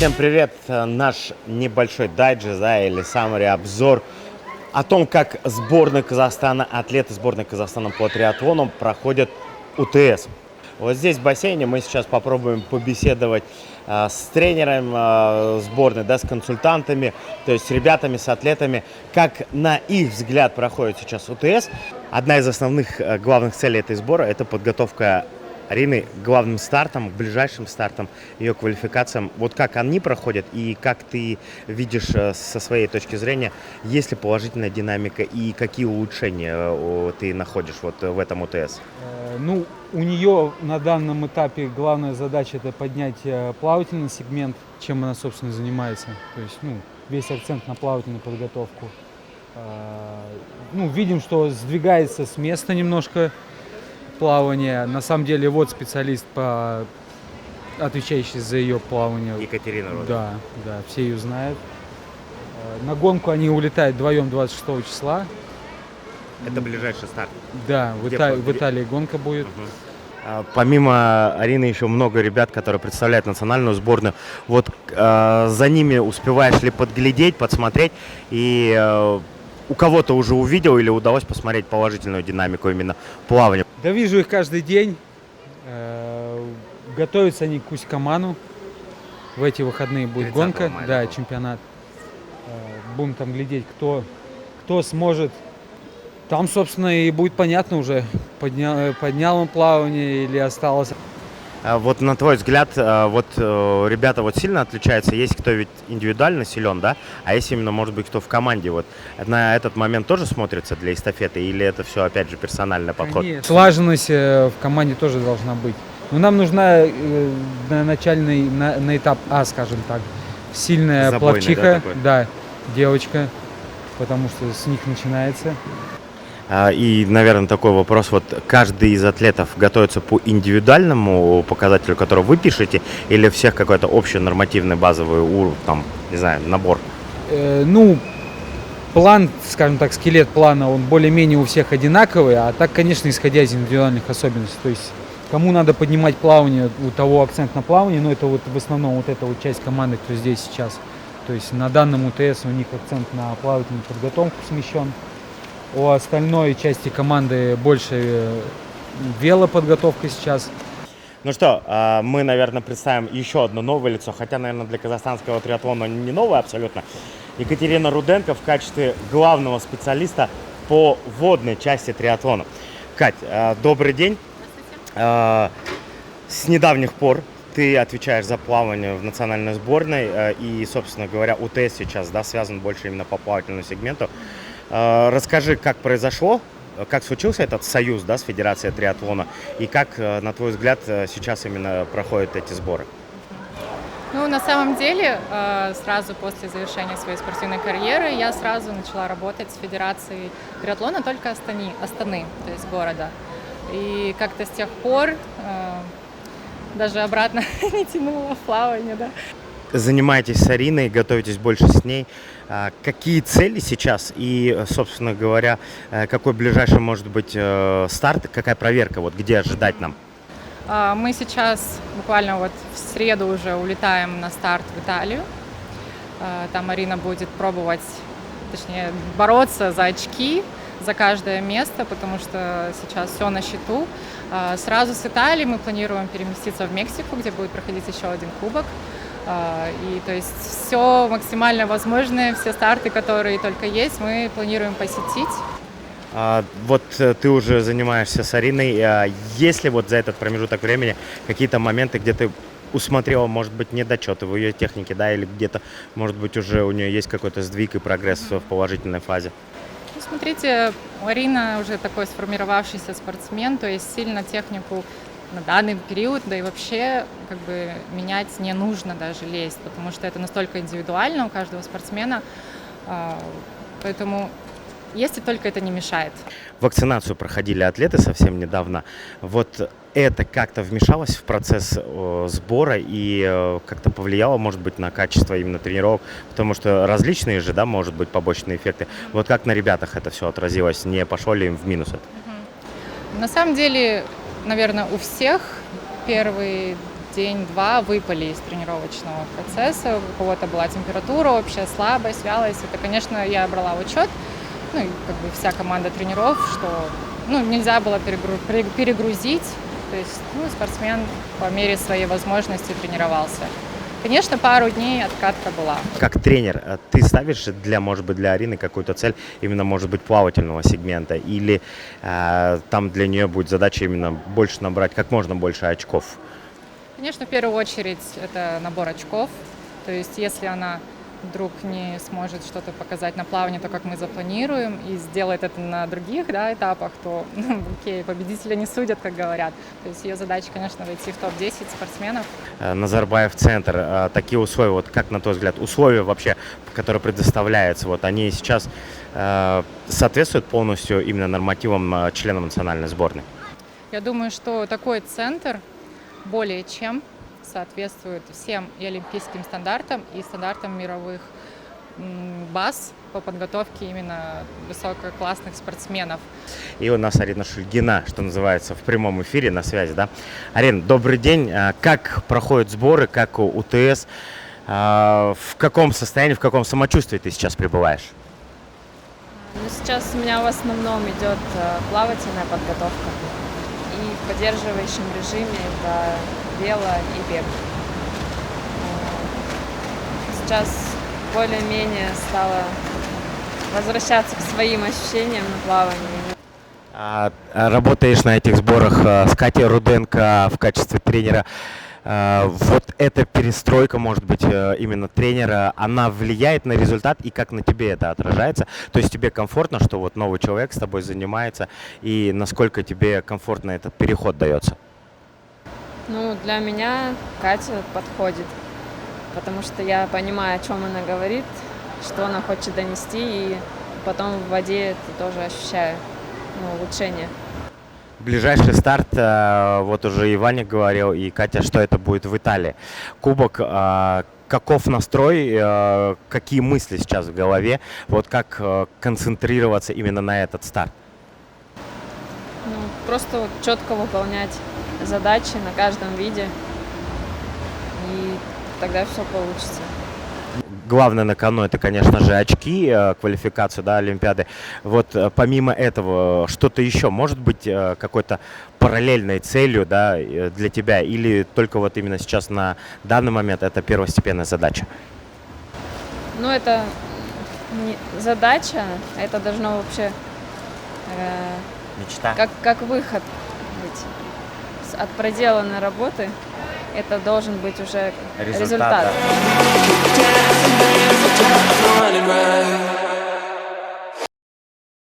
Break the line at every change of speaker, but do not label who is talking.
Всем привет! Наш небольшой дайджест, да, или summary обзор о том, как сборная Казахстана, атлеты сборной Казахстана по триатлону проходят УТС. Вот здесь в бассейне мы сейчас попробуем побеседовать с тренером сборной, да, с консультантами, то есть с ребятами, с атлетами, как на их взгляд проходит сейчас УТС. Одна из основных главных целей этой сбора – это подготовка Арины к главным стартам, к ближайшим стартам, ее квалификациям. Вот как они проходят и как ты видишь со своей точки зрения, есть ли положительная динамика и какие улучшения ты находишь вот в этом УТС?
Ну, у нее на данном этапе главная задача — это поднять плавательный сегмент, чем она, собственно, занимается. То есть, весь акцент на плавательную подготовку. Видим, что сдвигается с места немножко плавание. На самом деле, вот специалист, отвечающий за ее плавание.
Екатерина Руденко.
Да, все ее знают. На гонку они улетают вдвоем 26 числа.
Это ближайший старт.
Да, в Италии гонка будет.
Помимо Арины еще много ребят, которые представляют национальную сборную. Вот за ними успеваешь ли подглядеть, подсмотреть и у кого-то уже увидел или удалось посмотреть положительную динамику именно плавания?
Да, вижу их каждый день. Готовятся они к Усть-Каману. В эти выходные будет гонка,
мая,
да, чемпионат. Будем там глядеть, кто сможет. Там, собственно, и будет понятно уже, поднял он плавание или осталось.
Вот на твой взгляд, ребята вот сильно отличаются? Есть кто ведь индивидуально силен, да? А есть именно, может быть, кто в команде? Вот на этот момент тоже смотрится для эстафеты? Или это все, опять же, персональный подход?
Нет, слаженность в команде тоже должна быть. Но нам нужна на этап А, скажем так, сильная
Забойный,
пловчиха,
да,
девочка, потому что с них начинается.
И, наверное, такой вопрос. Вот каждый из атлетов готовится по индивидуальному показателю, который вы пишете, или у всех какой-то общий нормативный базовый набор?
План, скажем так, скелет плана, он более-менее у всех одинаковый, а так, конечно, исходя из индивидуальных особенностей. То есть кому надо поднимать плавание, у того акцент на плавание, но это вот в основном вот эта вот часть команды, кто здесь сейчас. То есть на данном УТС у них акцент на плавательную подготовку смещен. У остальной части команды больше велоподготовка сейчас.
Ну что, мы, наверное, представим еще одно новое лицо, хотя, наверное, для казахстанского триатлона не новое абсолютно. Екатерина Руденко в качестве главного специалиста по водной части триатлона. Кать, добрый день. С недавних пор ты отвечаешь за плавание в национальной сборной, и, собственно говоря, УТС сейчас, да, связан больше именно по плавательному сегменту. Расскажи, как произошло, как случился этот союз, да, с Федерацией триатлона, и как, на твой взгляд, сейчас именно проходят эти сборы?
На самом деле, сразу после завершения своей спортивной карьеры я сразу начала работать с Федерацией триатлона только Астаны, то есть города. И как-то с тех пор даже обратно не тянуло в плавание, да.
Занимаетесь с Ариной, готовитесь больше с ней. Какие цели сейчас и, собственно говоря, какой ближайший может быть старт, какая проверка, вот где ожидать нам?
Мы сейчас буквально вот в среду уже улетаем на старт в Италию. Там Арина будет пробовать, точнее, бороться за очки, за каждое место, потому что сейчас все на счету. Сразу с Италии мы планируем переместиться в Мексику, где будет проходить еще один кубок. И то есть все максимально возможное, все старты, которые только есть, мы планируем посетить.
Вот ты уже занимаешься с Ариной. Есть ли вот за этот промежуток времени какие-то моменты, где ты усмотрела, может быть, недочеты в ее технике, да, или где-то, может быть, уже у нее есть какой-то сдвиг и прогресс в положительной фазе?
Смотрите, Арина уже такой сформировавшийся спортсмен, то есть сильно технику на данный период, да и вообще менять не нужно даже лезть, потому что это настолько индивидуально у каждого спортсмена, поэтому если только это не мешает.
Вакцинацию проходили атлеты совсем недавно. Вот это как-то вмешалось в процесс сбора и как-то повлияло, может быть, на качество именно тренировок, потому что различные же, да, может быть, побочные эффекты. Вот как на ребятах это все отразилось, не пошло ли им в минус это?
На самом деле, наверное, у всех первые день-два выпали из тренировочного процесса. У кого-то была температура общая, слабость, вялость. Это, конечно, я брала учет, ну и как бы вся команда тренеров, что нельзя было перегрузить. То есть спортсмен по мере своей возможности тренировался. Конечно, пару дней откатка была.
Как тренер, ты ставишь может быть, для Арины какую-то цель именно, может быть, плавательного сегмента? Или там для нее будет задача именно больше набрать как можно больше очков?
Конечно, в первую очередь это набор очков. То есть если она вдруг не сможет что-то показать на плавании, то как мы запланируем, и сделает это на других этапах, то окей, победителя не судят, как говорят. То есть ее задача, конечно, войти в топ-10 спортсменов.
Назарбаев центр, такие условия, вот как на твой взгляд, условия вообще, которые предоставляются, вот они сейчас соответствуют полностью именно нормативам членов национальной сборной?
Я думаю, что такой центр более чем соответствует всем и олимпийским стандартам, и стандартам мировых баз по подготовке именно высококлассных спортсменов.
И у нас Арина Шульгина, что называется, в прямом эфире, на связи, да? Арина, добрый день. Как проходят сборы, как у УТС? В каком состоянии, в каком самочувствии ты сейчас пребываешь?
Сейчас у меня в основном идет плавательная подготовка. И в поддерживающем режиме это вело и бег. Сейчас более-менее стала возвращаться к своим ощущениям на плавании.
Работаешь на этих сборах с Катей Руденко в качестве тренера. Вот эта перестройка, может быть, именно тренера, она влияет на результат и как на тебе это отражается? То есть тебе комфортно, что вот новый человек с тобой занимается, и насколько тебе комфортно этот переход дается?
Для меня Катя подходит, потому что я понимаю, о чем она говорит, что она хочет донести, и потом в воде это тоже ощущаю улучшение.
Ближайший старт, вот уже и Ваня говорил, и Катя, что это будет в Италии. Кубок, каков настрой, какие мысли сейчас в голове, вот как концентрироваться именно на этот старт?
Просто четко выполнять задачи на каждом виде, и тогда все получится.
Главное на кону это, конечно же, очки, квалификацию, Олимпиады. Вот помимо этого, что-то еще может быть какой-то параллельной целью, для тебя, или только вот именно сейчас на данный момент это первостепенная задача?
Это не задача, это должно вообще
Мечта.
как выход быть. От проделанной работы это должен быть уже результат.
Да.